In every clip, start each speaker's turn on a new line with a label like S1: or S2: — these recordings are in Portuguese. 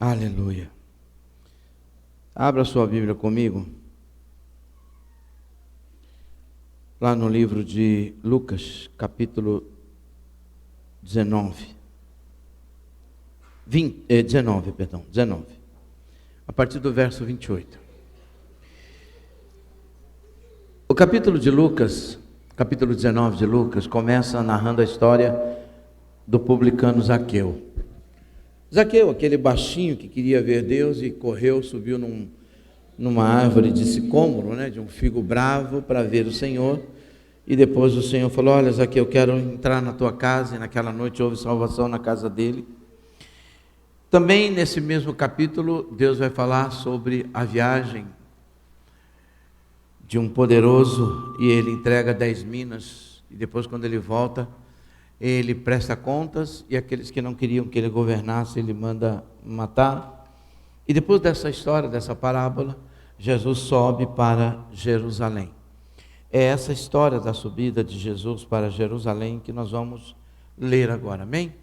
S1: Aleluia. Abra sua Bíblia comigo. Lá no livro de Lucas, capítulo 19. 19. A partir do verso 28. O capítulo de Lucas, capítulo 19 de Lucas, começa narrando a história do publicano Zaqueu. Zaqueu, aquele baixinho que queria ver Deus e correu, subiu numa árvore de sicômoro, de um figo bravo para ver o Senhor. E depois o Senhor falou: olha, Zaqueu, eu quero entrar na tua casa. E naquela noite houve salvação na casa dele. Também nesse mesmo capítulo, Deus vai falar sobre a viagem de um poderoso, e ele entrega 10 minas, e depois quando ele volta, ele presta contas, e aqueles que não queriam que ele governasse, ele manda matar. E depois dessa história, dessa parábola, Jesus sobe para Jerusalém. É essa história da subida de Jesus para Jerusalém que nós vamos ler agora, amém?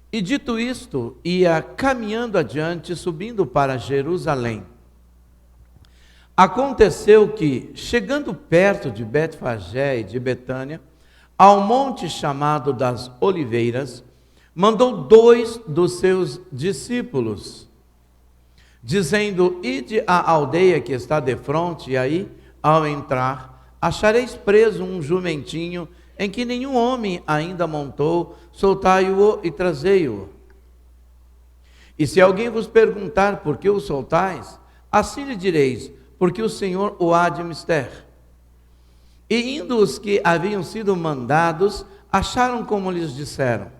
S1: E dito isto, ia caminhando adiante, subindo para Jerusalém. Aconteceu que, chegando perto de Betfagé e de Betânia, ao monte chamado das Oliveiras, mandou 2 dos seus discípulos, dizendo: ide à aldeia que está defronte, e aí, ao entrar, achareis preso um jumentinho em que nenhum homem ainda montou, soltai-o e trazei-o. E se alguém vos perguntar por que o soltais, assim lhe direis: porque o Senhor o há de mister. E indo os que haviam sido mandados, acharam como lhes disseram.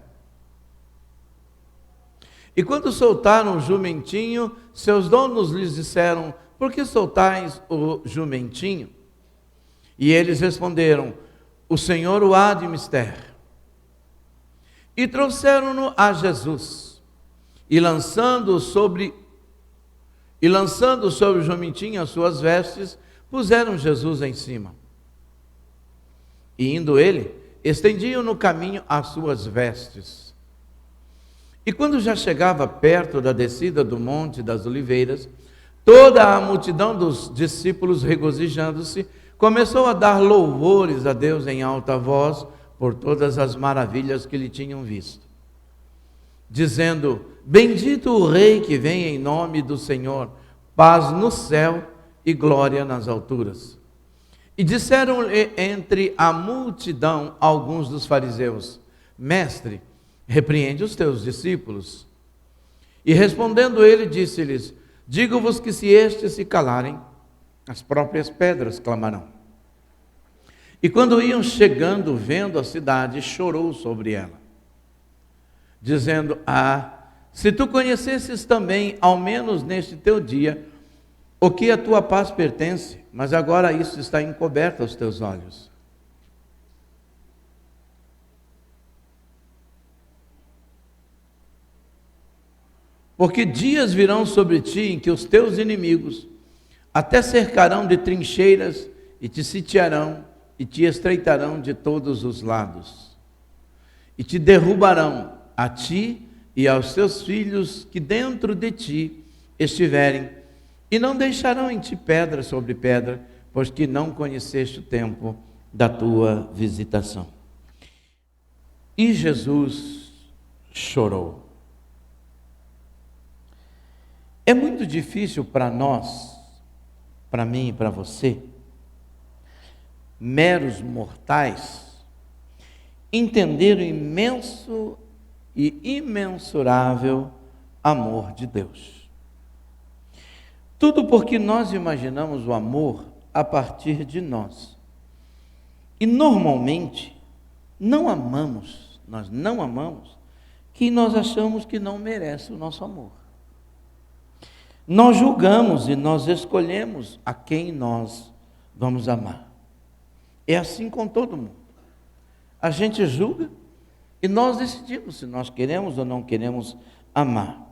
S1: E quando soltaram o jumentinho, seus donos lhes disseram: por que soltais o jumentinho? E eles responderam: o Senhor o há de mister. E trouxeram-no a Jesus, e lançando sobre o jumentinho as suas vestes, puseram Jesus em cima. E indo ele, estendiam no caminho as suas vestes. E quando já chegava perto da descida do Monte das Oliveiras, toda a multidão dos discípulos, regozijando-se, começou a dar louvores a Deus em alta voz por todas as maravilhas que lhe tinham visto, dizendo: bendito o Rei que vem em nome do Senhor, paz no céu e glória nas alturas. E disseram entre a multidão alguns dos fariseus: mestre, repreende os teus discípulos. E respondendo ele, disse-lhes: digo-vos que se estes se calarem, as próprias pedras clamarão. E quando iam chegando, vendo a cidade, chorou sobre ela, dizendo: se tu conhecesses também, ao menos neste teu dia, o que a tua paz pertence, mas agora isso está encoberto aos teus olhos. Porque dias virão sobre ti em que os teus inimigos até cercarão de trincheiras e te sitiarão e te estreitarão de todos os lados. E te derrubarão a ti e aos teus filhos que dentro de ti estiverem, e não deixarão em ti pedra sobre pedra, pois que não conheceste o tempo da tua visitação. E Jesus chorou. É muito difícil para nós, para mim e para você, meros mortais, entender o imenso e imensurável amor de Deus. Tudo porque nós imaginamos o amor a partir de nós. E normalmente nós não amamos quem nós achamos que não merece o nosso amor. Nós julgamos e nós escolhemos a quem nós vamos amar. É assim com todo mundo. A gente julga e nós decidimos se nós queremos ou não queremos amar.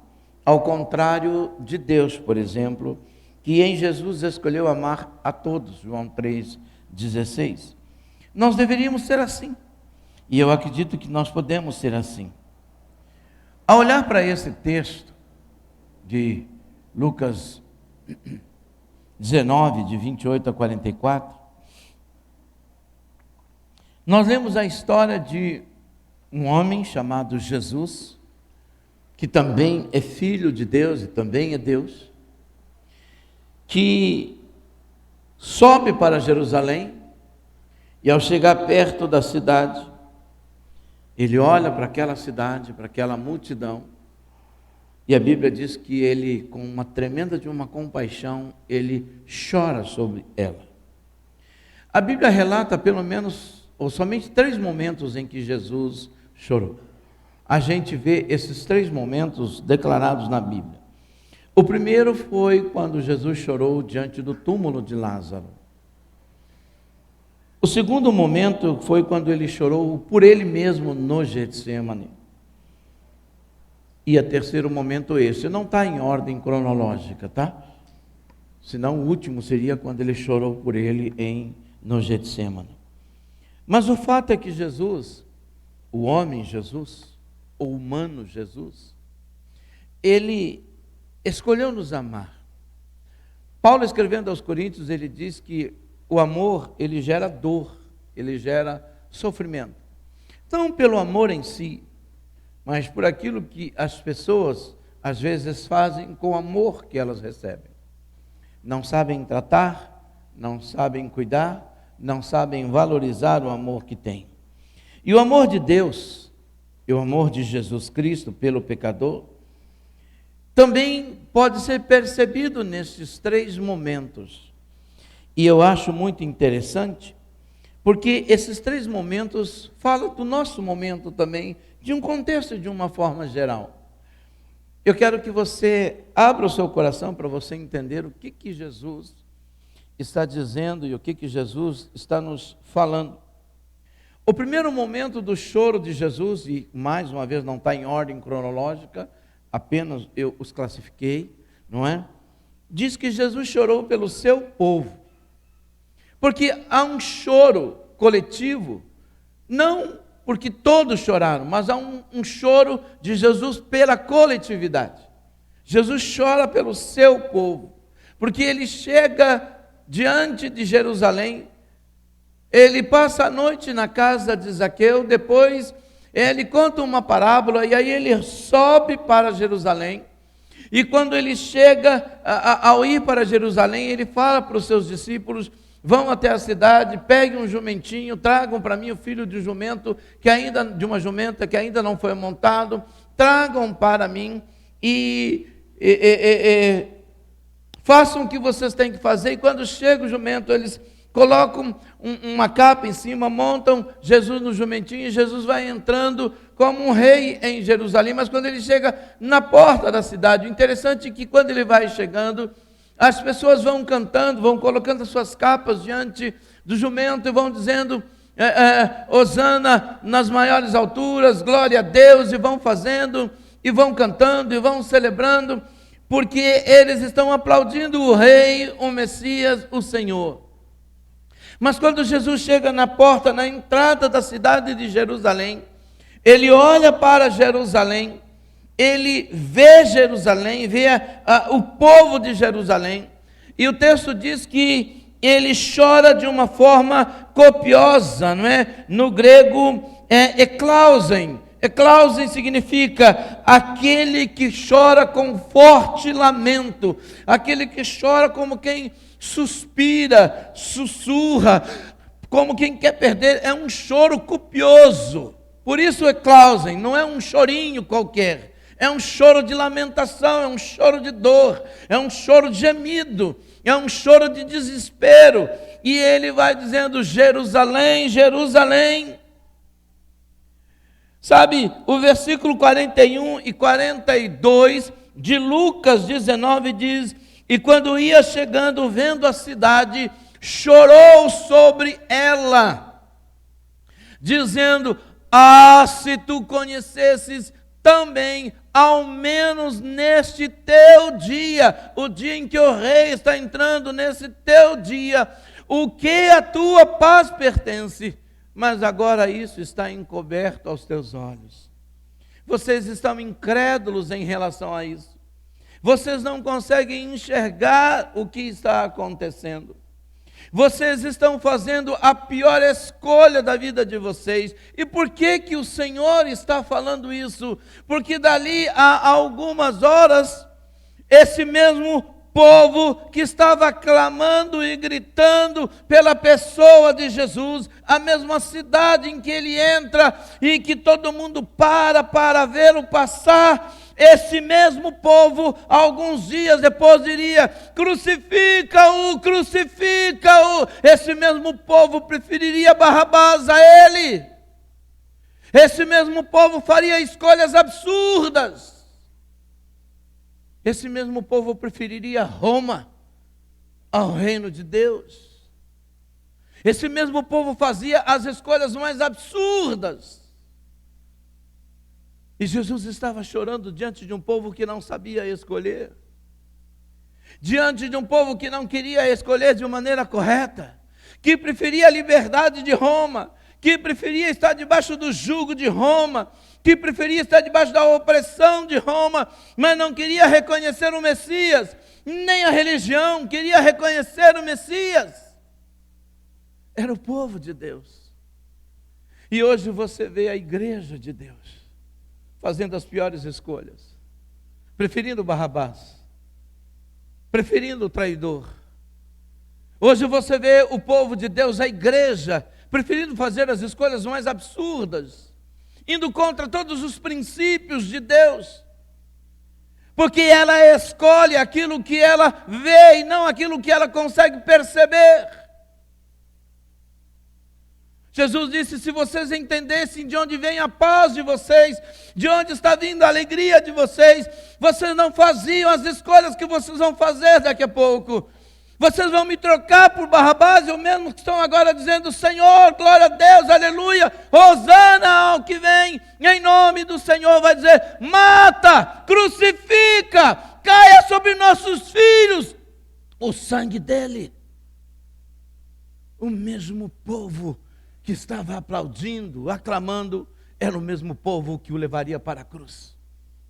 S1: Ao contrário de Deus, por exemplo, que em Jesus escolheu amar a todos, João 3,16. Nós deveríamos ser assim. E eu acredito que nós podemos ser assim. Ao olhar para esse texto, de Lucas 19, de 28 a 44, nós lemos a história de um homem chamado Jesus, que também é filho de Deus e também é Deus, que sobe para Jerusalém e ao chegar perto da cidade, ele olha para aquela cidade, para aquela multidão, e a Bíblia diz que ele, com uma tremenda de uma compaixão, ele chora sobre ela. A Bíblia relata pelo menos, ou somente 3 momentos em que Jesus chorou. A gente vê esses 3 momentos declarados na Bíblia. O primeiro foi quando Jesus chorou diante do túmulo de Lázaro. O segundo momento foi quando ele chorou por ele mesmo no Getsêmani. E o terceiro momento esse, não está em ordem cronológica, tá? Senão o último seria quando ele chorou por ele no Getsêmani. Mas o fato é que Jesus, o homem Jesus, o humano Jesus, ele escolheu nos amar. Paulo, escrevendo aos Coríntios, ele diz que o amor, ele gera dor, ele gera sofrimento. Não pelo amor em si, mas por aquilo que as pessoas, às vezes, fazem com o amor que elas recebem. Não sabem tratar, não sabem cuidar, não sabem valorizar o amor que têm. E o amor de Deus, e o amor de Jesus Cristo pelo pecador, também pode ser percebido nesses 3 momentos. E eu acho muito interessante, porque esses 3 momentos falam do nosso momento também, de um contexto de uma forma geral. Eu quero que você abra o seu coração para você entender o que Jesus está dizendo e o que Jesus está nos falando. O primeiro momento do choro de Jesus, e mais uma vez não está em ordem cronológica, apenas eu os classifiquei, não é? Diz que Jesus chorou pelo seu povo. Porque há um choro coletivo, não porque todos choraram, mas há um choro de Jesus pela coletividade. Jesus chora pelo seu povo, porque ele chega diante de Jerusalém, ele passa a noite na casa de Zaqueu, depois ele conta uma parábola e aí ele sobe para Jerusalém. E quando ele chega, ao ir para Jerusalém, ele fala para os seus discípulos: vão até a cidade, peguem um jumentinho, tragam para mim o filho de jumento, de uma jumenta que ainda não foi montado, tragam para mim e façam o que vocês têm que fazer. E quando chega o jumento, eles colocam uma capa em cima, montam Jesus no jumentinho, e Jesus vai entrando como um rei em Jerusalém. Mas quando ele chega na porta da cidade, o interessante é que quando ele vai chegando, as pessoas vão cantando, vão colocando as suas capas diante do jumento e vão dizendo: Hosana nas maiores alturas, glória a Deus, e vão fazendo, e vão cantando, e vão celebrando, porque eles estão aplaudindo o rei, o Messias, o Senhor. Mas quando Jesus chega na porta, na entrada da cidade de Jerusalém, ele olha para Jerusalém, ele vê Jerusalém, vê o povo de Jerusalém, e o texto diz que ele chora de uma forma copiosa, não é? No grego é eklausen. Eklausen significa aquele que chora com forte lamento, aquele que chora como quem suspira, sussurra, como quem quer perder. É um choro copioso. Por isso eklausen, não é um chorinho qualquer, é um choro de lamentação, é um choro de dor, é um choro de gemido, é um choro de desespero. E ele vai dizendo: Jerusalém, Jerusalém. Sabe, o versículo 41 e 42 de Lucas 19 diz: e quando ia chegando, vendo a cidade, chorou sobre ela, dizendo: se tu conhecesses também, ao menos neste teu dia, o dia em que o rei está entrando, nesse teu dia, o que a tua paz pertence, mas agora isso está encoberto aos teus olhos. Vocês estão incrédulos em relação a isso. Vocês não conseguem enxergar o que está acontecendo. Vocês estão fazendo a pior escolha da vida de vocês. E por que que o Senhor está falando isso? Porque dali a algumas horas, esse mesmo povo que estava clamando e gritando pela pessoa de Jesus, a mesma cidade em que ele entra e que todo mundo para vê-lo passar, esse mesmo povo, alguns dias depois diria: crucifica-o, crucifica-o. Esse mesmo povo preferiria Barrabás a ele. Esse mesmo povo faria escolhas absurdas. Esse mesmo povo preferiria Roma ao reino de Deus. Esse mesmo povo fazia as escolhas mais absurdas. E Jesus estava chorando diante de um povo que não sabia escolher. Diante de um povo que não queria escolher de maneira correta. Que preferia a liberdade de Roma. Que preferia estar debaixo do jugo de Roma. Que preferia estar debaixo da opressão de Roma. Mas não queria reconhecer o Messias. Nem a religião queria reconhecer o Messias. Era o povo de Deus. E hoje você vê a igreja de Deus fazendo as piores escolhas, preferindo Barrabás, preferindo o traidor. Hoje você vê o povo de Deus, a igreja, preferindo fazer as escolhas mais absurdas, indo contra todos os princípios de Deus, porque ela escolhe aquilo que ela vê e não aquilo que ela consegue perceber. Jesus disse: se vocês entendessem de onde vem a paz de vocês, de onde está vindo a alegria de vocês, vocês não faziam as escolhas que vocês vão fazer daqui a pouco. Vocês vão me trocar por Barrabás, eu mesmo que estão agora dizendo: Senhor, glória a Deus, aleluia, hosana ao que vem, em nome do Senhor, vai dizer: mata, crucifica, caia sobre nossos filhos o sangue dele. O mesmo povo que estava aplaudindo, aclamando, era o mesmo povo que o levaria para a cruz,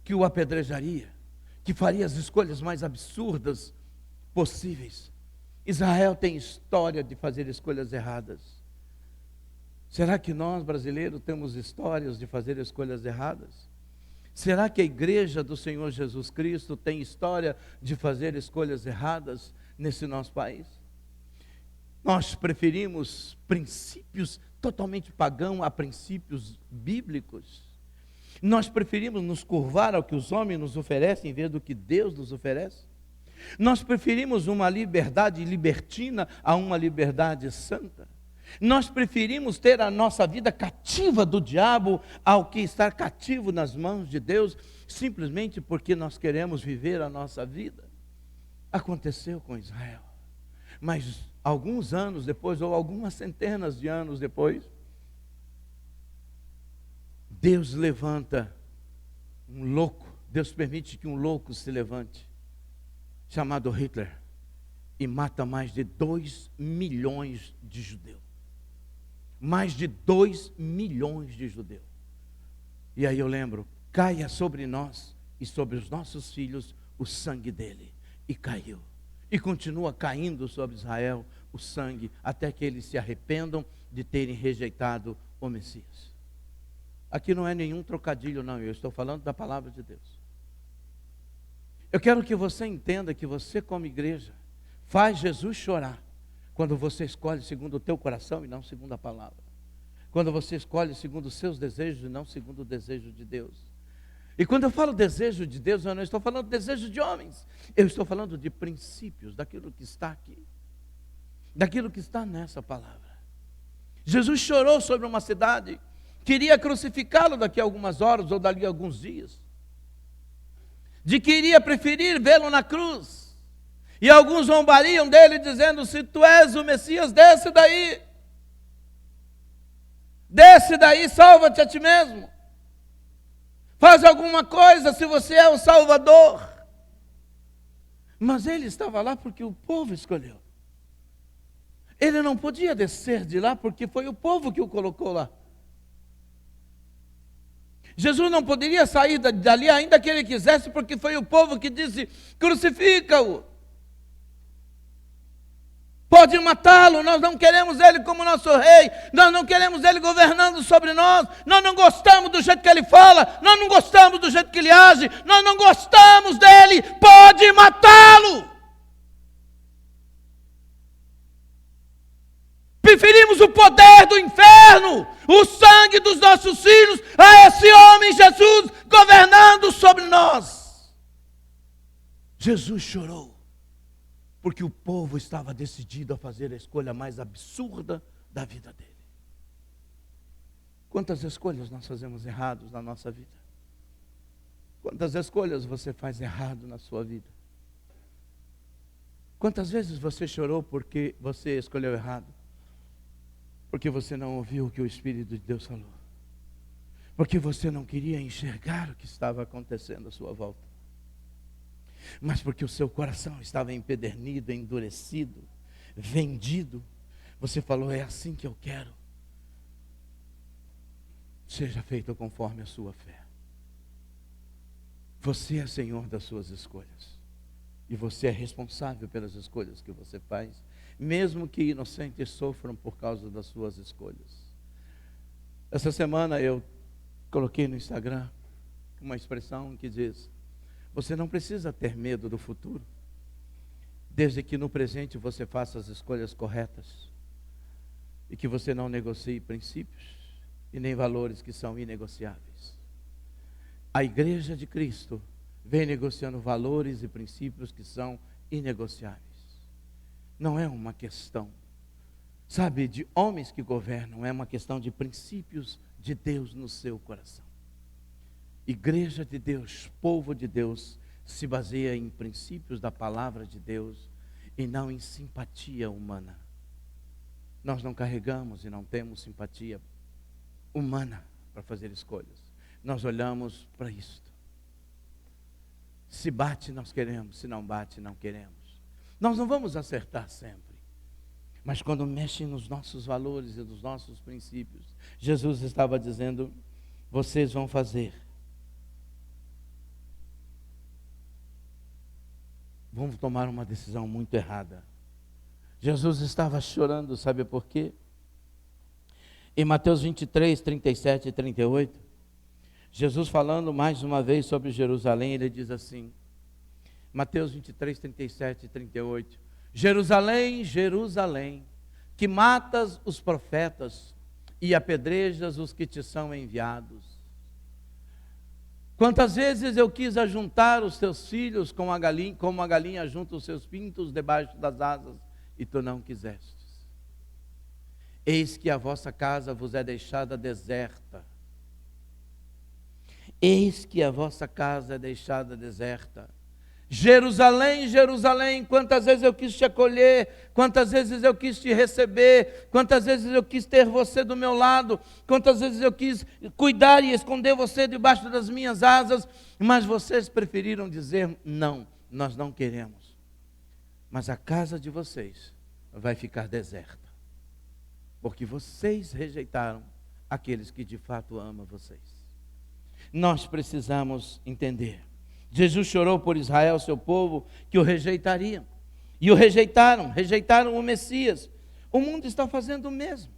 S1: que o apedrejaria, que faria as escolhas mais absurdas possíveis. Israel tem história de fazer escolhas erradas. Será que nós, brasileiros, temos histórias de fazer escolhas erradas? Será que a igreja do Senhor Jesus Cristo tem história de fazer escolhas erradas nesse nosso país? Nós preferimos princípios totalmente pagãos a princípios bíblicos. Nós preferimos nos curvar ao que os homens nos oferecem em vez do que Deus nos oferece. Nós preferimos uma liberdade libertina a uma liberdade santa. Nós preferimos ter a nossa vida cativa do diabo ao que estar cativo nas mãos de Deus, simplesmente porque nós queremos viver a nossa vida. Aconteceu com Israel. Mas alguns anos depois, ou algumas centenas de anos depois, Deus levanta um louco, Deus permite que um louco se levante, chamado Hitler, e mata mais de 2 milhões de judeus. Mais de 2 milhões de judeus. E aí eu lembro: caia sobre nós e sobre os nossos filhos o sangue dele. E caiu. E continua caindo sobre Israel o sangue, até que eles se arrependam de terem rejeitado o Messias. Aqui não é nenhum trocadilho, não, eu estou falando da palavra de Deus. Eu quero que você entenda que você, como igreja, faz Jesus chorar quando você escolhe segundo o teu coração e não segundo a palavra. Quando você escolhe segundo os seus desejos e não segundo o desejo de Deus. E quando eu falo desejo de Deus, eu não estou falando desejo de homens. Eu estou falando de princípios, daquilo que está aqui. Daquilo que está nessa palavra. Jesus chorou sobre uma cidade, queria crucificá-lo daqui a algumas horas ou dali a alguns dias. De que iria preferir vê-lo na cruz. E alguns zombariam dele dizendo: se tu és o Messias, desce daí. Desce daí, salva-te a ti mesmo. Faz alguma coisa se você é o Salvador. Mas ele estava lá porque o povo escolheu. Ele não podia descer de lá porque foi o povo que o colocou lá. Jesus não poderia sair dali ainda que ele quisesse, porque foi o povo que disse: crucifica-o. Pode matá-lo, nós não queremos ele como nosso rei, nós não queremos ele governando sobre nós não gostamos do jeito que ele fala, nós não gostamos do jeito que ele age, nós não gostamos dele, pode matá-lo. Preferimos o poder do inferno, o sangue dos nossos filhos, a esse homem Jesus governando sobre nós. Jesus chorou, porque o povo estava decidido a fazer a escolha mais absurda da vida dele. Quantas escolhas nós fazemos errados na nossa vida? Quantas escolhas você faz errado na sua vida? Quantas vezes você chorou porque você escolheu errado? Porque você não ouviu o que o Espírito de Deus falou. Porque você não queria enxergar o que estava acontecendo à sua volta. Mas porque o seu coração estava empedernido, endurecido, vendido. Você falou: é assim que eu quero. Seja feito conforme a sua fé. Você é senhor das suas escolhas. E você é responsável pelas escolhas que você faz. Mesmo que inocentes sofram por causa das suas escolhas. Essa semana eu coloquei no Instagram uma expressão que diz: você não precisa ter medo do futuro, desde que no presente você faça as escolhas corretas e que você não negocie princípios e nem valores que são inegociáveis. A Igreja de Cristo vem negociando valores e princípios que são inegociáveis. Não é uma questão, sabe, de homens que governam, é uma questão de princípios de Deus no seu coração. Igreja de Deus, povo de Deus, se baseia em princípios da palavra de Deus e não em simpatia humana. Nós não carregamos e não temos simpatia humana para fazer escolhas. Nós olhamos para isto. Se bate, nós queremos. Se não bate, não queremos. Nós não vamos acertar sempre. Mas quando mexe nos nossos valores e nos nossos princípios, Jesus estava dizendo: vocês vão fazer. Vamos tomar uma decisão muito errada. Jesus estava chorando, sabe por quê? Em Mateus 23, 37 e 38, Jesus falando mais uma vez sobre Jerusalém, ele diz assim, Mateus 23, 37 e 38, Jerusalém, Jerusalém, que matas os profetas e apedrejas os que te são enviados. Quantas vezes eu quis ajuntar os teus filhos como a galinha junta os seus pintos debaixo das asas, e tu não quisestes. Eis que a vossa casa vos é deixada deserta. Eis que a vossa casa é deixada deserta. Jerusalém, Jerusalém, quantas vezes eu quis te acolher, quantas vezes eu quis te receber, quantas vezes eu quis ter você do meu lado, quantas vezes eu quis cuidar e esconder você debaixo das minhas asas, mas vocês preferiram dizer, não, nós não queremos. Mas a casa de vocês vai ficar deserta, porque vocês rejeitaram aqueles que de fato amam vocês. Nós precisamos entender. Jesus chorou por Israel, seu povo, que o rejeitariam. E o rejeitaram o Messias. O mundo está fazendo o mesmo.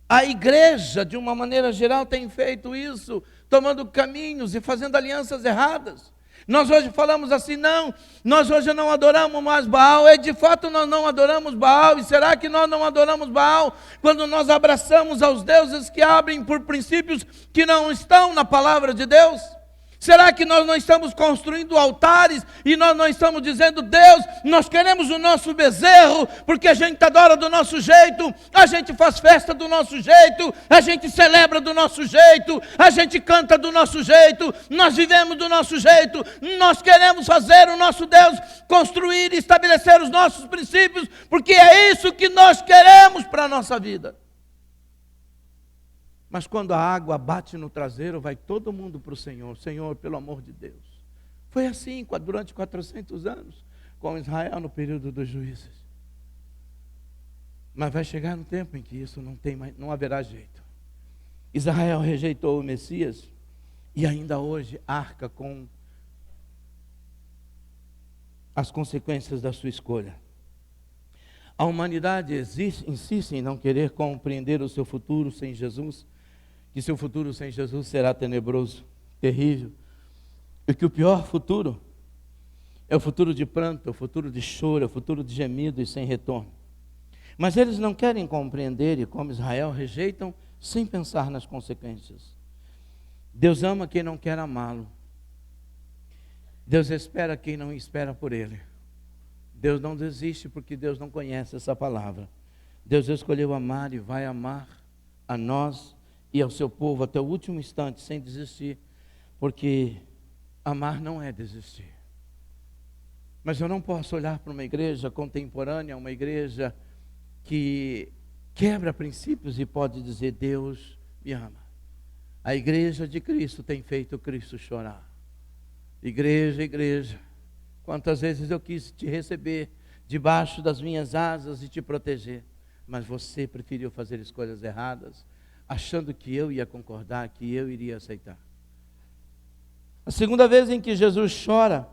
S1: A igreja, de uma maneira geral, tem feito isso, tomando caminhos e fazendo alianças erradas. Nós hoje falamos assim, não, nós hoje não adoramos mais Baal. De fato nós não adoramos Baal. E será que nós não adoramos Baal quando nós abraçamos aos deuses que abrem por princípios que não estão na palavra de Deus? Será que nós não estamos construindo altares e nós não estamos dizendo, Deus, nós queremos o nosso bezerro, porque a gente adora do nosso jeito, a gente faz festa do nosso jeito, a gente celebra do nosso jeito, a gente canta do nosso jeito, nós vivemos do nosso jeito, nós queremos fazer o nosso Deus construir e estabelecer os nossos princípios, porque é isso que nós queremos para a nossa vida. Mas quando a água bate no traseiro, vai todo mundo para o Senhor. Senhor, pelo amor de Deus. Foi assim durante 400 anos, com Israel no período dos juízes. Mas vai chegar um tempo em que isso não haverá jeito. Israel rejeitou o Messias. e ainda hoje arca com as consequências da sua escolha. A humanidade insiste em não querer compreender o seu futuro sem Jesus, que seu futuro sem Jesus será tenebroso, terrível, e que o pior futuro é o futuro de pranto, é o futuro de choro, é o futuro de gemido e sem retorno. Mas eles não querem compreender e, como Israel, rejeitam sem pensar nas consequências. Deus ama quem não quer amá-lo. Deus espera quem não espera por Ele. Deus não desiste porque Deus não conhece essa palavra. Deus escolheu amar e vai amar a nós e ao seu povo até o último instante, sem desistir, porque amar não é desistir. Mas eu não posso olhar para uma igreja contemporânea, uma igreja que quebra princípios e pode dizer: Deus me ama. A igreja de Cristo tem feito Cristo chorar. Igreja, quantas vezes eu quis te receber debaixo das minhas asas e te proteger, mas você preferiu fazer escolhas erradas, achando que eu ia concordar, que eu iria aceitar. A segunda vez em que Jesus chora,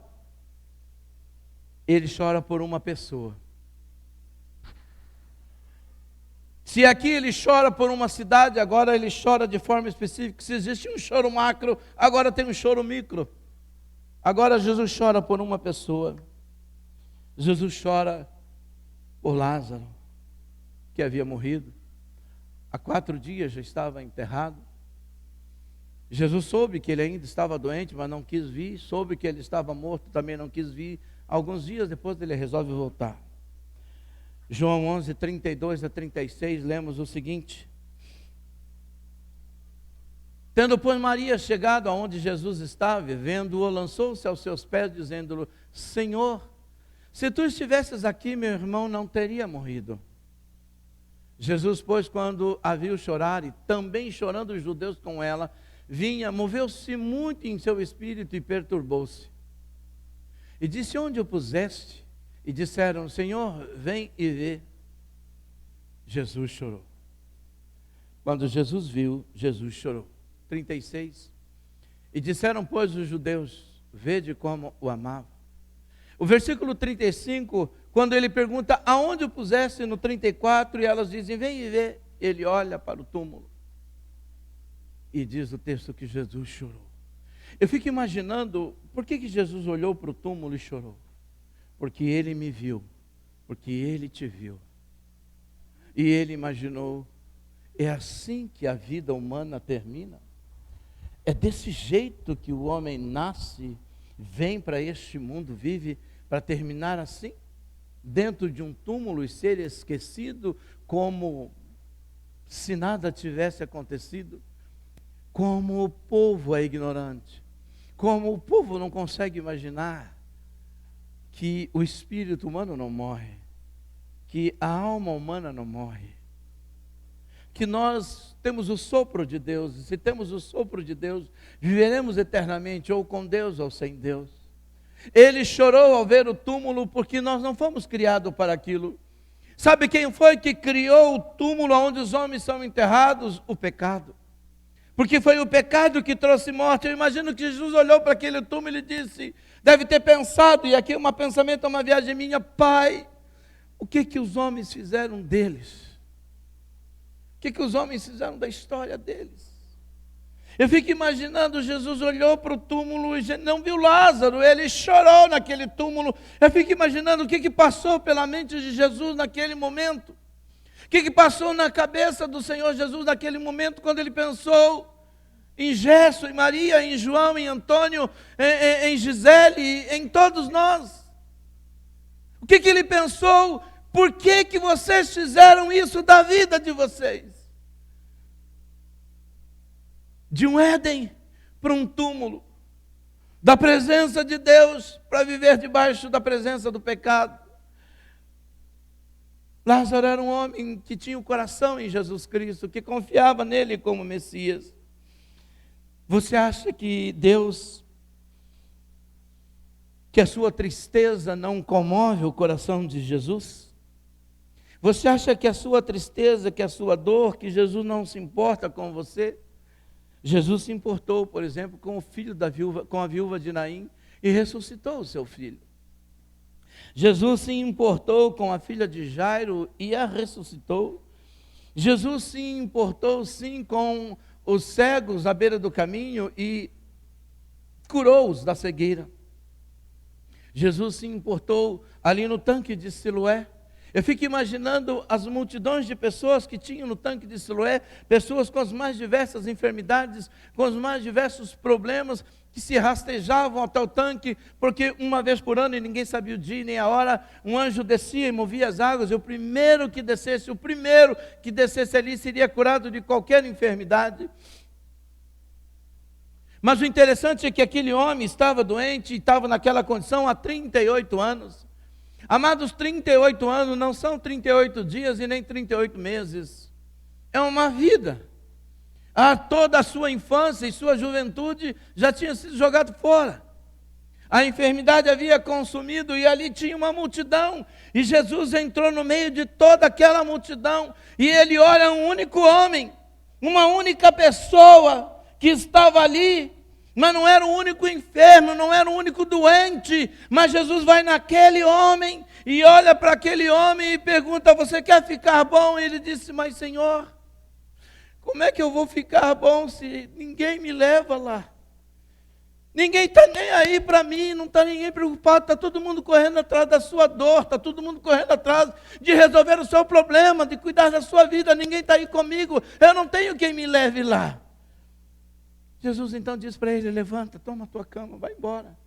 S1: Ele chora por uma pessoa. Se aqui Ele chora por uma cidade, agora Ele chora de forma específica. Se existe um choro macro, agora tem um choro micro. Agora Jesus chora por uma pessoa. Jesus chora por Lázaro, que havia morrido. Há 4 dias já estava enterrado. Jesus soube que ele ainda estava doente, mas não quis vir. Soube que ele estava morto, também não quis vir. Alguns dias depois ele resolve voltar. João 11, 32 a 36, lemos o seguinte: Tendo, pois, Maria chegado aonde Jesus estava, vendo-o, lançou-se aos seus pés, dizendo-lhe: Senhor, se tu estivesses aqui, meu irmão não teria morrido. Jesus, pois, quando a viu chorar, e também chorando os judeus com ela, vinha, moveu-se muito em seu espírito e perturbou-se. E disse: Onde o puseste? E disseram: Senhor, vem e vê. Jesus chorou. Quando Jesus viu, Jesus chorou. 36. E disseram, pois, os judeus: vede como o amava. O versículo 35, quando ele pergunta: aonde o puseste? No 34, e elas dizem: vem e vê. Ele olha para o túmulo. E diz o texto que Jesus chorou. Eu fico imaginando, por que Jesus olhou para o túmulo e chorou? Porque Ele me viu, porque Ele te viu. E Ele imaginou: é assim que a vida humana termina? É desse jeito que o homem nasce, vem para este mundo, vive para terminar assim? Dentro de um túmulo e ser esquecido como se nada tivesse acontecido? Como o povo é ignorante, como o povo não consegue imaginar que o espírito humano não morre, que a alma humana não morre, que nós temos o sopro de Deus, e se temos o sopro de Deus, viveremos eternamente, ou com Deus ou sem Deus. Ele chorou ao ver o túmulo, porque nós não fomos criados para aquilo. Sabe quem foi que criou o túmulo onde os homens são enterrados? O pecado. Porque foi o pecado que trouxe morte. Eu imagino que Jesus olhou para aquele túmulo e disse, deve ter pensado, e aqui um pensamento, uma viagem minha: Pai, o que os homens fizeram deles? O que os homens fizeram da história deles? Eu fico imaginando, Jesus olhou para o túmulo e não viu Lázaro, ele chorou naquele túmulo. Eu fico imaginando o que passou pela mente de Jesus naquele momento. O que passou na cabeça do Senhor Jesus naquele momento, quando ele pensou em Gerson, em Maria, em João, em Antônio, em Gisele, em todos nós? O que ele pensou? Por que vocês fizeram isso da vida de vocês? De um Éden para um túmulo, da presença de Deus para viver debaixo da presença do pecado. Lázaro era um homem que tinha o coração em Jesus Cristo, que confiava nele como Messias. Você acha que Deus, que a sua tristeza não comove o coração de Jesus? Você acha que a sua tristeza, que a sua dor, que Jesus não se importa com você? Jesus se importou, por exemplo, com o filho da viúva, com a viúva de Naim, e ressuscitou o seu filho. Jesus se importou com a filha de Jairo e a ressuscitou. Jesus se importou sim com os cegos à beira do caminho e curou-os da cegueira. Jesus se importou ali no tanque de Siloé. Eu fico imaginando as multidões de pessoas que tinham no tanque de Siloé, pessoas com as mais diversas enfermidades, com os mais diversos problemas, que se rastejavam até o tanque, porque uma vez por ano, e ninguém sabia o dia nem a hora, um anjo descia e movia as águas, e o primeiro que descesse ali seria curado de qualquer enfermidade. Mas o interessante é que aquele homem estava doente e estava naquela condição há 38 anos. Amados, 38 anos não são 38 dias e nem 38 meses. É uma vida. Toda a sua infância e sua juventude já tinha sido jogado fora. A enfermidade havia consumido e ali tinha uma multidão. E Jesus entrou no meio de toda aquela multidão. E ele olha um único homem, uma única pessoa que estava ali. Mas não era o único enfermo, não era o único doente. Mas Jesus vai naquele homem e olha para aquele homem e pergunta: você quer ficar bom? E ele disse: mas Senhor, como é que eu vou ficar bom se ninguém me leva lá? Ninguém está nem aí para mim, não está ninguém preocupado, está todo mundo correndo atrás da sua dor, está todo mundo correndo atrás de resolver o seu problema, de cuidar da sua vida, ninguém está aí comigo, eu não tenho quem me leve lá. Jesus então diz para ele: levanta, toma a tua cama, vai embora.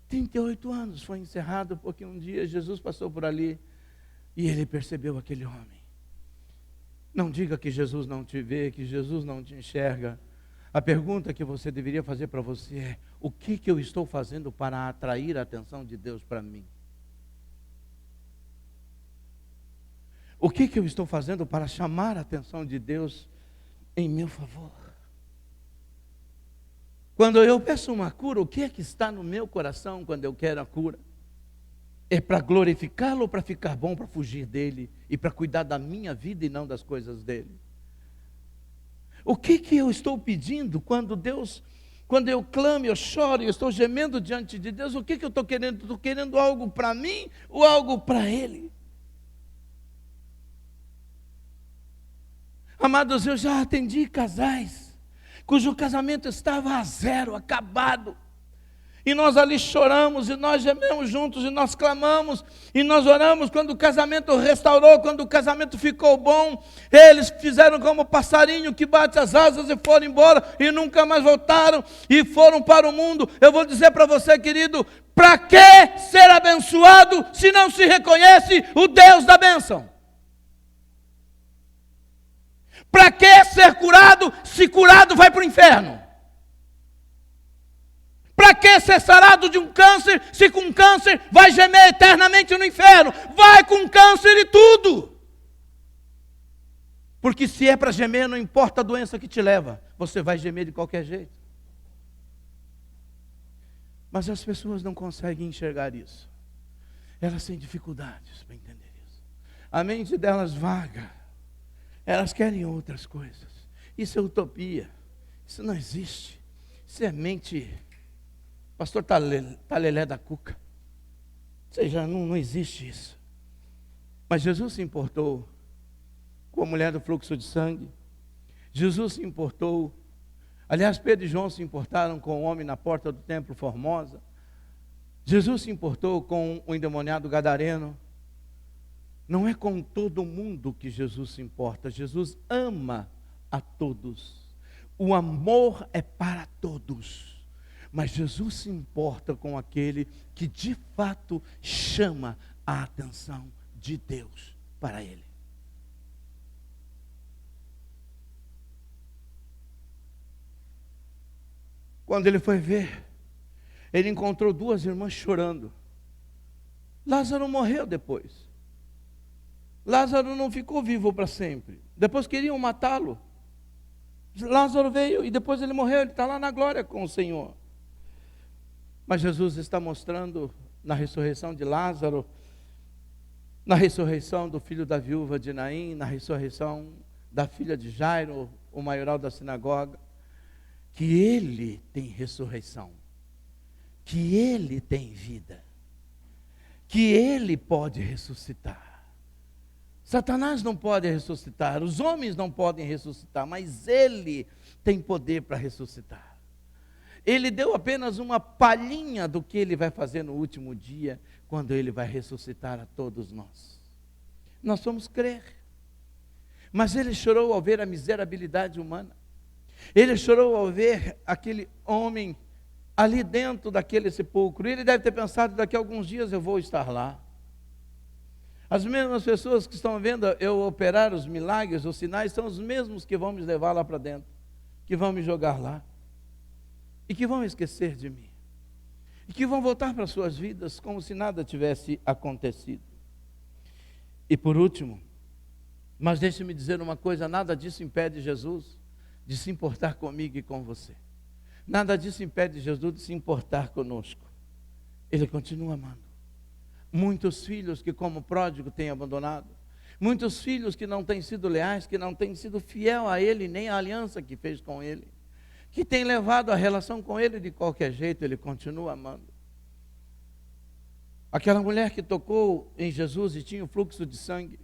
S1: 38 anos foi encerrado, porque um dia Jesus passou por ali e ele percebeu aquele homem. Não diga que Jesus não te vê, que Jesus não te enxerga. A pergunta que você deveria fazer para você é: o que eu estou fazendo para atrair a atenção de Deus para mim? O que eu estou fazendo para chamar a atenção de Deus em meu favor? Quando eu peço uma cura, o que é que está no meu coração quando eu quero a cura? É para glorificá-lo ou para ficar bom, para fugir dele e para cuidar da minha vida e não das coisas dele? O que eu estou pedindo quando eu clamo, eu choro, eu estou gemendo diante de Deus? O que eu estou querendo? Estou querendo algo para mim ou algo para ele? Amados, eu já atendi casais cujo casamento estava a zero, acabado. E nós ali choramos, e nós gememos juntos, e nós clamamos, e nós oramos. Quando o casamento restaurou, quando o casamento ficou bom, eles fizeram como o passarinho que bate as asas e foram embora, e nunca mais voltaram, e foram para o mundo. Eu vou dizer para você, querido, para que ser abençoado se não se reconhece o Deus da bênção? Para que ser curado se curado vai para o inferno? Para que ser sarado de um câncer se com câncer vai gemer eternamente no inferno? Vai com câncer e tudo. Porque se é para gemer, não importa a doença que te leva, você vai gemer de qualquer jeito. Mas as pessoas não conseguem enxergar isso. Elas têm dificuldades para entender isso. A mente delas vaga. Elas querem outras coisas. Isso é utopia. Isso não existe. Isso é mente. Pastor Talelé da Cuca. Ou seja, não existe isso. Mas Jesus se importou com a mulher do fluxo de sangue. Jesus se importou. Aliás, Pedro e João se importaram com o homem na porta do templo Formosa. Jesus se importou com o endemoniado gadareno. Não é com todo mundo que Jesus se importa. Jesus ama a todos. O amor é para todos. Mas Jesus se importa com aquele que de fato chama a atenção de Deus para ele. Quando ele foi ver, ele encontrou duas irmãs chorando. Lázaro morreu depois. Lázaro não ficou vivo para sempre. Depois queriam matá-lo. Lázaro veio e depois ele morreu. Ele está lá na glória com o Senhor. Mas Jesus está mostrando na ressurreição de Lázaro, na ressurreição do filho da viúva de Naim, na ressurreição da filha de Jairo, o maioral da sinagoga, que Ele tem ressurreição, que Ele tem vida, que Ele pode ressuscitar. Satanás não pode ressuscitar, os homens não podem ressuscitar, mas Ele tem poder para ressuscitar. Ele deu apenas uma palhinha do que Ele vai fazer no último dia, quando Ele vai ressuscitar a todos nós. Nós vamos crer. Mas Ele chorou ao ver a miserabilidade humana. Ele chorou ao ver aquele homem ali dentro daquele sepulcro. Ele deve ter pensado, daqui a alguns dias eu vou estar lá. As mesmas pessoas que estão vendo eu operar os milagres, os sinais, são os mesmos que vão me levar lá para dentro, que vão me jogar lá, e que vão esquecer de mim, e que vão voltar para suas vidas como se nada tivesse acontecido. E por último, mas deixe-me dizer uma coisa, nada disso impede Jesus de se importar comigo e com você. Nada disso impede Jesus de se importar conosco. Ele continua amando. Muitos filhos que como pródigo têm abandonado, muitos filhos que não têm sido leais, que não têm sido fiel a Ele, nem a aliança que fez com Ele, que têm levado a relação com Ele de qualquer jeito, Ele continua amando. Aquela mulher que tocou em Jesus e tinha o fluxo de sangue,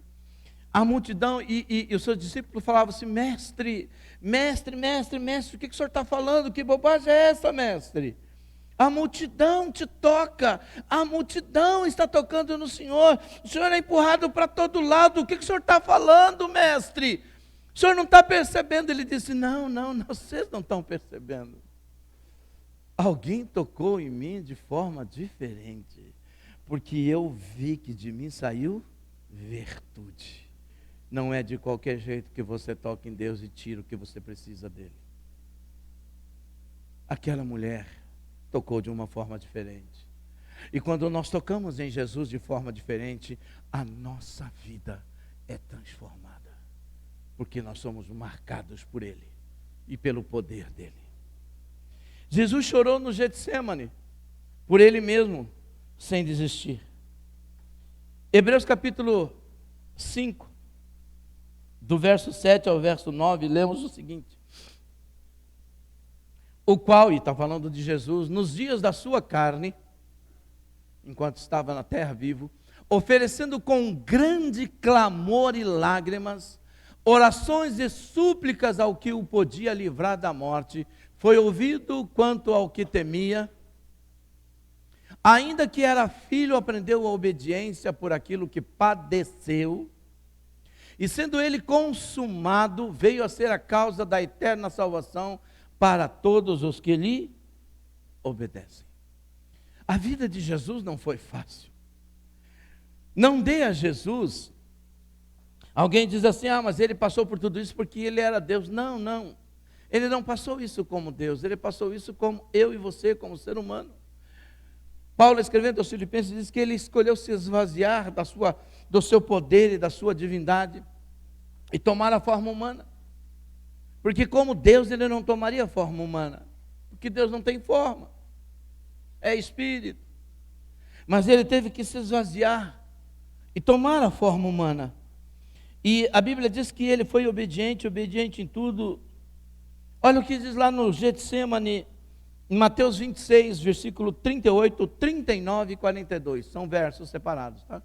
S1: a multidão e os seus discípulos falavam assim: mestre, mestre, mestre, mestre, o que o senhor está falando? Que bobagem é essa, mestre? A multidão te toca, a multidão está tocando no Senhor, o Senhor é empurrado para todo lado, o que o senhor está falando, mestre? O senhor não está percebendo? Ele disse: não, vocês não estão percebendo. Alguém tocou em mim de forma diferente, porque eu vi que de mim saiu virtude. Não é de qualquer jeito que você toca em Deus e tira o que você precisa dele. Aquela mulher tocou de uma forma diferente. E quando nós tocamos em Jesus de forma diferente, a nossa vida é transformada. Porque nós somos marcados por Ele e pelo poder dEle. Jesus chorou no Getsêmani, por Ele mesmo, sem desistir. Hebreus capítulo 5, do verso 7 ao verso 9, lemos o seguinte: o qual, e está falando de Jesus, nos dias da sua carne, enquanto estava na terra vivo, oferecendo com grande clamor e lágrimas, orações e súplicas ao que o podia livrar da morte, foi ouvido quanto ao que temia. Ainda que era filho, aprendeu a obediência por aquilo que padeceu, e sendo ele consumado, veio a ser a causa da eterna salvação para todos os que lhe obedecem. A vida de Jesus não foi fácil. Não dê a Jesus. Alguém diz assim: mas ele passou por tudo isso porque ele era Deus. Não. Ele não passou isso como Deus, ele passou isso como eu e você, como ser humano. Paulo, escrevendo aos Filipenses, diz que ele escolheu se esvaziar do seu poder e da sua divindade e tomar a forma humana. Porque como Deus, ele não tomaria forma humana, porque Deus não tem forma, é espírito. Mas ele teve que se esvaziar e tomar a forma humana. E a Bíblia diz que ele foi obediente em tudo. Olha o que diz lá no Getsêmani, em Mateus 26, versículo 38, 39 e 42. São versos separados, tá?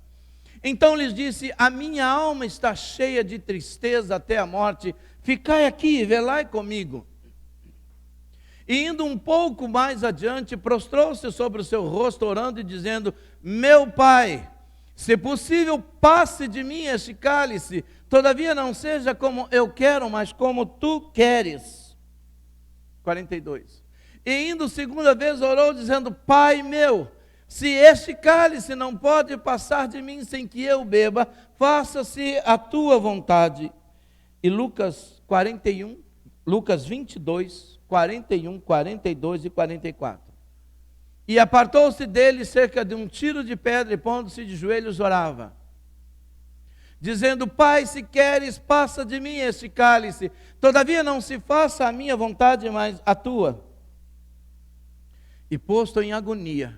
S1: Então lhes disse: a minha alma está cheia de tristeza até a morte, ficai aqui e velai comigo. E indo um pouco mais adiante, prostrou-se sobre o seu rosto, orando e dizendo: meu Pai, se possível, passe de mim este cálice, todavia não seja como eu quero, mas como tu queres. 42. E indo segunda vez orou, dizendo: Pai meu, se este cálice não pode passar de mim sem que eu beba, faça-se a tua vontade. E Lucas 22, 41, 42 e 44. E apartou-se dele cerca de um tiro de pedra, e pondo-se de joelhos orava, dizendo: Pai, se queres, passa de mim este cálice, todavia não se faça a minha vontade, mas a tua. E posto em agonia,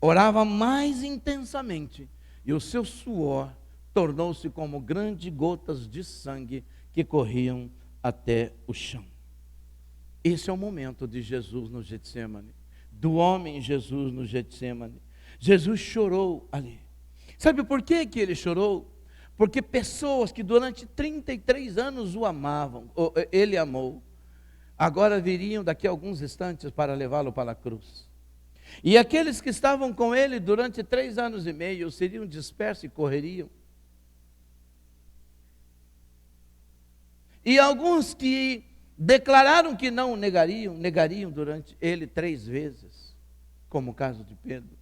S1: orava mais intensamente, e o seu suor tornou-se como grandes gotas de sangue que corriam até o chão. Esse é o momento de Jesus no Getsemane, do homem Jesus no Getsemane. Jesus chorou ali. Sabe por que ele chorou? Porque pessoas que durante 33 anos o amavam, ou ele amou, agora viriam daqui a alguns instantes para levá-lo para a cruz. E aqueles que estavam com ele durante 3 anos e meio seriam dispersos e correriam. E alguns que declararam que não o negariam durante ele 3 vezes, como o caso de Pedro.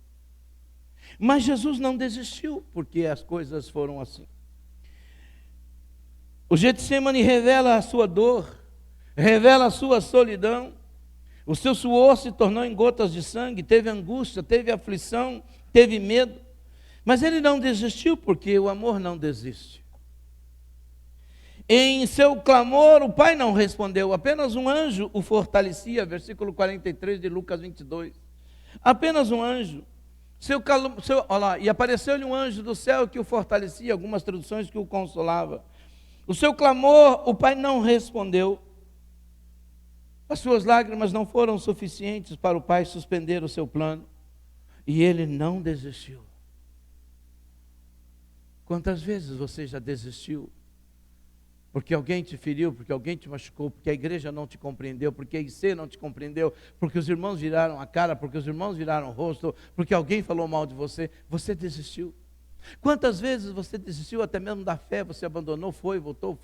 S1: Mas Jesus não desistiu, porque as coisas foram assim. O Getsemane revela a sua dor, revela a sua solidão. O seu suor se tornou em gotas de sangue, teve angústia, teve aflição, teve medo. Mas ele não desistiu, porque o amor não desiste. Em seu clamor, o Pai não respondeu, apenas um anjo o fortalecia, versículo 43 de Lucas 22. Apenas um anjo. E apareceu-lhe um anjo do céu que o fortalecia, algumas traduções que o consolava. O seu clamor, o Pai não respondeu. As suas lágrimas não foram suficientes para o Pai suspender o seu plano. E ele não desistiu. Quantas vezes você já desistiu? Porque alguém te feriu, porque alguém te machucou, porque a igreja não te compreendeu, porque a IC não te compreendeu, porque os irmãos viraram a cara, porque os irmãos viraram o rosto, porque alguém falou mal de você, você desistiu. Quantas vezes você desistiu até mesmo da fé, você abandonou, foi, voltou,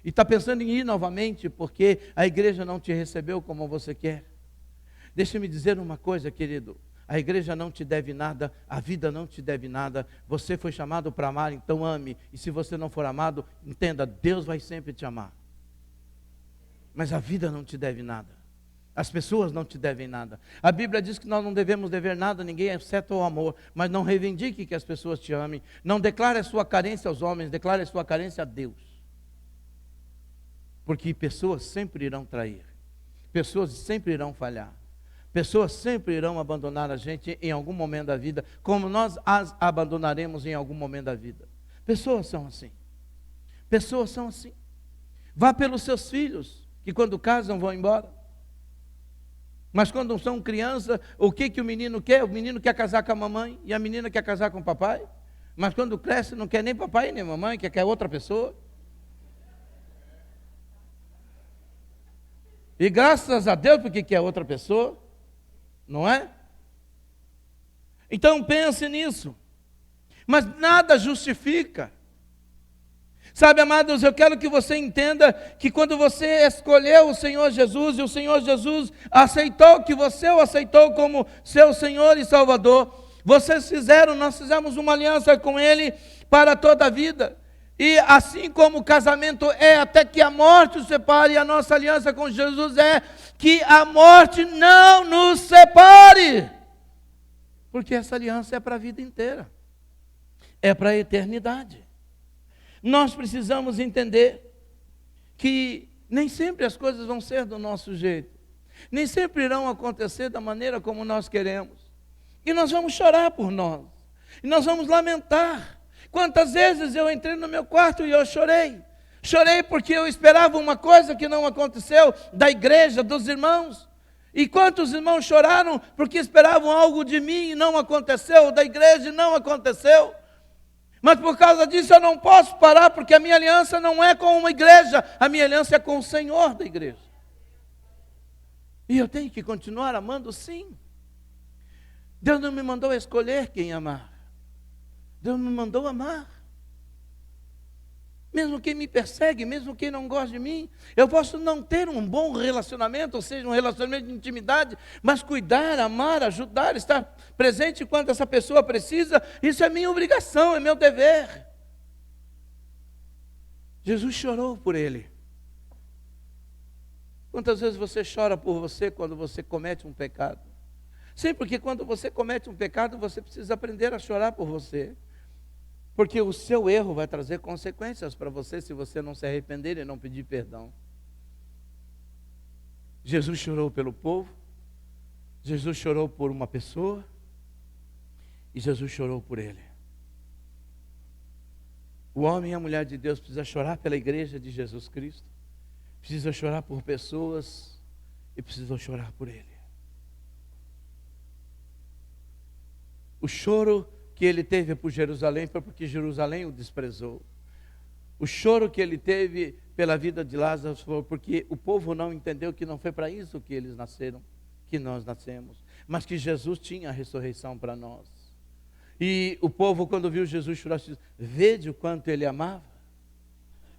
S1: e está pensando em ir novamente, porque a igreja não te recebeu como você quer. Deixa-me dizer uma coisa, querido. A igreja não te deve nada, a vida não te deve nada, você foi chamado para amar, então ame, e se você não for amado, entenda, Deus vai sempre te amar. Mas a vida não te deve nada, as pessoas não te devem nada. A Bíblia diz que nós não devemos dever nada a ninguém, exceto o amor, mas não reivindique que as pessoas te amem, não declare a sua carência aos homens, declare a sua carência a Deus. Porque pessoas sempre irão trair, pessoas sempre irão falhar. Pessoas sempre irão abandonar a gente em algum momento da vida, como nós as abandonaremos em algum momento da vida. Pessoas são assim. Pessoas são assim. Vá pelos seus filhos, que quando casam vão embora. Mas quando são criança, o que o menino quer? O menino quer casar com a mamãe e a menina quer casar com o papai. Mas quando cresce não quer nem papai nem mamãe, quer outra pessoa. E graças a Deus porque quer outra pessoa. Não é? Então pense nisso. Mas nada justifica. Sabe, amados, eu quero que você entenda que quando você escolheu o Senhor Jesus, e o Senhor Jesus aceitou que você o aceitou como seu Senhor e Salvador, nós fizemos uma aliança com Ele para toda a vida. E assim como o casamento é até que a morte os separe, a nossa aliança com Jesus é que a morte não nos separe. Porque essa aliança é para a vida inteira. É para a eternidade. Nós precisamos entender que nem sempre as coisas vão ser do nosso jeito. Nem sempre irão acontecer da maneira como nós queremos. E nós vamos chorar por nós. E nós vamos lamentar. Quantas vezes eu entrei no meu quarto e eu chorei. Chorei porque eu esperava uma coisa que não aconteceu da igreja, dos irmãos. E quantos irmãos choraram porque esperavam algo de mim e não aconteceu, da igreja e não aconteceu. Mas por causa disso eu não posso parar, porque a minha aliança não é com uma igreja, a minha aliança é com o Senhor da igreja. E eu tenho que continuar amando, sim. Deus não me mandou escolher quem amar. Deus me mandou amar. Mesmo quem me persegue, mesmo quem não gosta de mim, eu posso não ter um bom relacionamento, ou seja, um relacionamento de intimidade, mas cuidar, amar, ajudar, estar presente quando essa pessoa precisa, isso é minha obrigação, é meu dever. Jesus chorou por ele. Quantas vezes você chora por você quando você comete um pecado? Sim, porque quando você comete um pecado, você precisa aprender a chorar por você. Porque o seu erro vai trazer consequências para você se você não se arrepender e não pedir perdão. Jesus chorou pelo povo, Jesus chorou por uma pessoa e Jesus chorou por ele. O homem e a mulher de Deus precisa chorar pela igreja de Jesus Cristo, precisa chorar por pessoas e precisou chorar por ele. O choro que ele teve por Jerusalém foi porque Jerusalém o desprezou. O choro que ele teve pela vida de Lázaro foi porque o povo não entendeu que não foi para isso que eles nasceram, que nós nascemos, mas que Jesus tinha a ressurreição para nós. E o povo, quando viu Jesus chorar, disse: vede o quanto ele amava.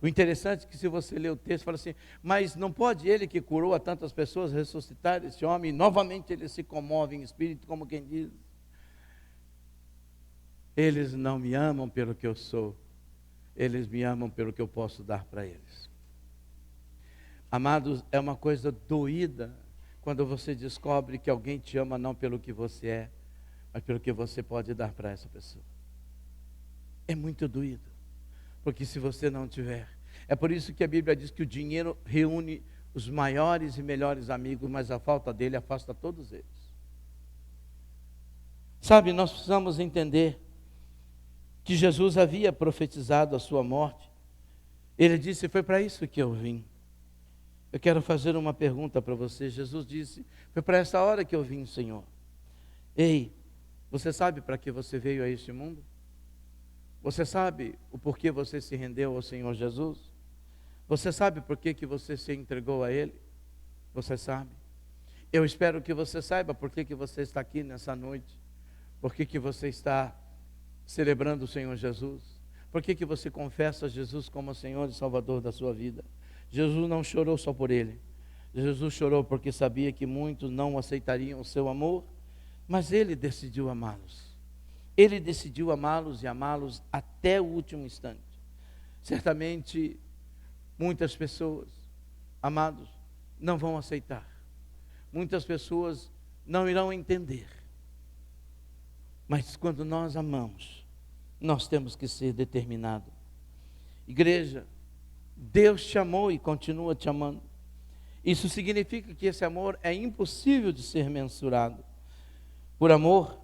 S1: O interessante é que, se você ler o texto, fala assim: mas não pode ele que curou a tantas pessoas ressuscitar esse homem? E novamente ele se comove em espírito, como quem diz: eles não me amam pelo que eu sou, eles me amam pelo que eu posso dar para eles. Amados, é uma coisa doída quando você descobre que alguém te ama não pelo que você é, mas pelo que você pode dar para essa pessoa. É muito doído, porque se você não tiver, é por isso que a Bíblia diz que o dinheiro reúne os maiores e melhores amigos, mas a falta dele afasta todos eles. Sabe, nós precisamos entender que Jesus havia profetizado a sua morte. Ele disse: foi para isso que eu vim. Eu quero fazer uma pergunta para você. Jesus disse: foi para essa hora que eu vim, Senhor. Ei, você sabe para que você veio a este mundo? Você sabe o porquê você se rendeu ao Senhor Jesus? Você sabe por que você se entregou a Ele? Você sabe? Eu espero que você saiba por que você está aqui nessa noite. Por que você está celebrando o Senhor Jesus? Por que você confessa Jesus como Senhor e Salvador da sua vida? Jesus não chorou só por Ele. Jesus chorou porque sabia que muitos não aceitariam o seu amor, mas Ele decidiu amá-los. Ele decidiu amá-los e amá-los até o último instante. Certamente, muitas pessoas, amados, não vão aceitar. Muitas pessoas não irão entender. Mas quando nós amamos, nós temos que ser determinados. Igreja, Deus te amou e continua te amando. Isso significa que esse amor é impossível de ser mensurado. Por amor,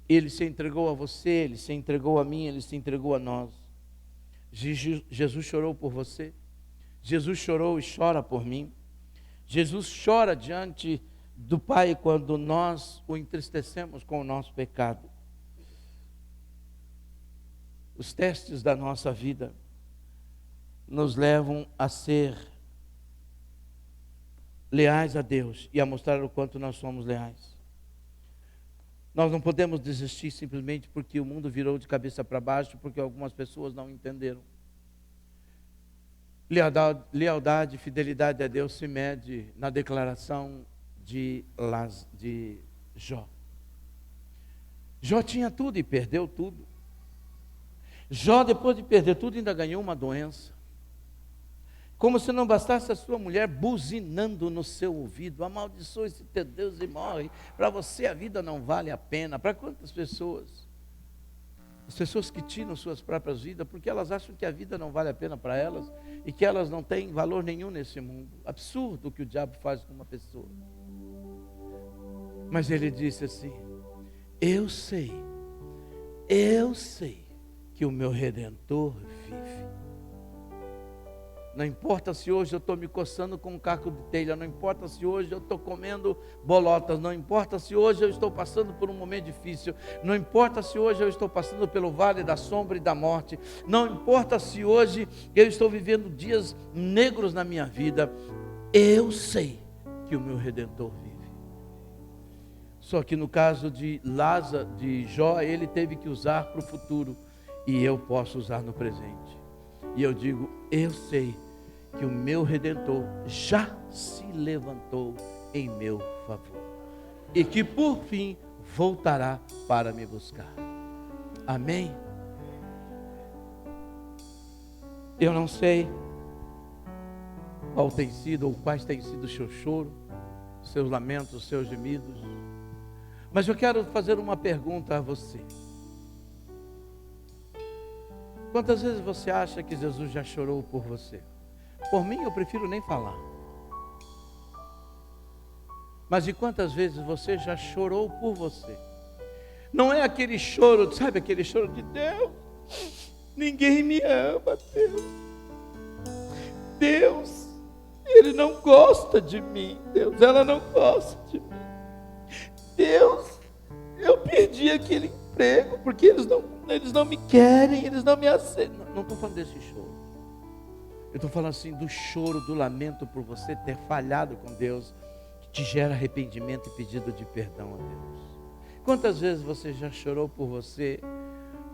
S1: Ele se entregou a você, Ele se entregou a mim, Ele se entregou a nós. Jesus chorou por você. Jesus chorou e chora por mim. Jesus chora diante do Pai quando nós o entristecemos com o nosso pecado. Os testes da nossa vida nos levam a ser leais a Deus e a mostrar o quanto nós somos leais. Nós não podemos desistir simplesmente porque o mundo virou de cabeça para baixo, porque algumas pessoas não entenderam. Lealdade e fidelidade a Deus se mede na declaração de Jó. Jó tinha tudo e perdeu tudo. Jó, depois de perder tudo, ainda ganhou uma doença. Como se não bastasse a sua mulher buzinando no seu ouvido: amaldiçoe esse teu Deus e morre. Para você a vida não vale a pena. Para quantas pessoas? As pessoas que tiram suas próprias vidas porque elas acham que a vida não vale a pena para elas e que elas não têm valor nenhum nesse mundo. Absurdo o que o diabo faz com uma pessoa. Mas ele disse assim: eu sei que o meu Redentor vive. Não importa se hoje eu estou me coçando com um caco de telha, não importa se hoje eu estou comendo bolotas, não importa se hoje eu estou passando por um momento difícil, não importa se hoje eu estou passando pelo vale da sombra e da morte, não importa se hoje eu estou vivendo dias negros na minha vida, eu sei que o meu Redentor vive. Só que no caso de Jó, ele teve que usar para o futuro, e eu posso usar no presente. E eu digo: eu sei que o meu Redentor já se levantou em meu favor, e que por fim voltará para me buscar. Amém? Eu não sei qual tem sido ou quais têm sido o seu choro, seus lamentos, seus gemidos, mas eu quero fazer uma pergunta a você. Quantas vezes você acha que Jesus já chorou por você? Por mim, eu prefiro nem falar. Mas de quantas vezes você já chorou por você? Não é aquele choro, sabe, aquele choro de Deus, ninguém me ama, Deus, ele não gosta de mim, Deus, ela não gosta de mim. Deus, eu perdi aquele emprego porque eles não me querem, eles não me aceitam. Não estou falando desse choro. Eu estou falando assim do choro, do lamento por você ter falhado com Deus, que te gera arrependimento e pedido de perdão a Deus. Quantas vezes você já chorou por você,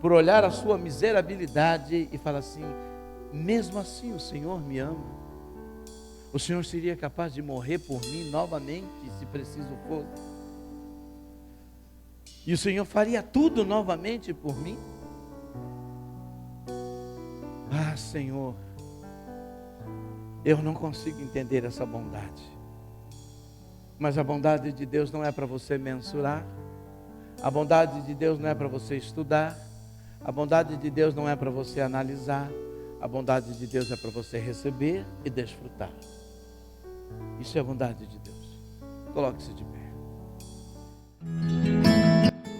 S1: por olhar a sua miserabilidade e falar assim, mesmo assim o Senhor me ama? O Senhor seria capaz de morrer por mim novamente, se preciso fosse? E o Senhor faria tudo novamente por mim? Ah, Senhor, eu não consigo entender essa bondade. Mas a bondade de Deus não é para você mensurar. A bondade de Deus não é para você estudar. A bondade de Deus não é para você analisar. A bondade de Deus é para você receber e desfrutar. Isso é a bondade de Deus. Coloque-se de pé.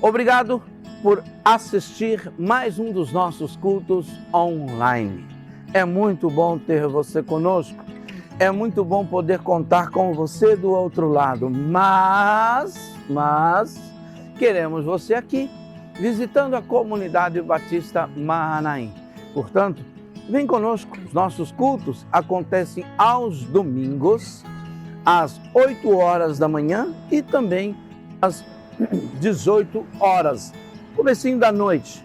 S1: Obrigado por assistir mais um dos nossos cultos online. É muito bom ter você conosco. É muito bom poder contar com você do outro lado. Mas queremos você aqui, visitando a comunidade Batista Mahanaim. Portanto, vem conosco. Os nossos cultos acontecem aos domingos, às 8 horas da manhã e também às 18 horas, comecinho da noite.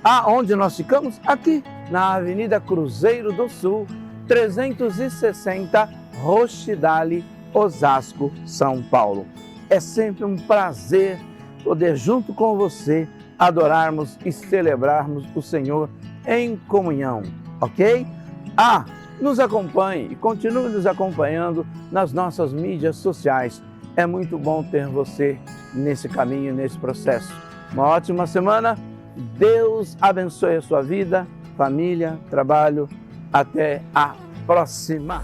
S1: Aonde nós ficamos? Aqui, na Avenida Cruzeiro do Sul, 360, Roxidale, Osasco, São Paulo. É sempre um prazer poder, junto com você, adorarmos e celebrarmos o Senhor em comunhão, ok? Nos acompanhe e continue nos acompanhando nas nossas mídias sociais. É muito bom ter você nesse caminho, nesse processo. Uma ótima semana. Deus abençoe a sua vida, família, trabalho. Até a próxima.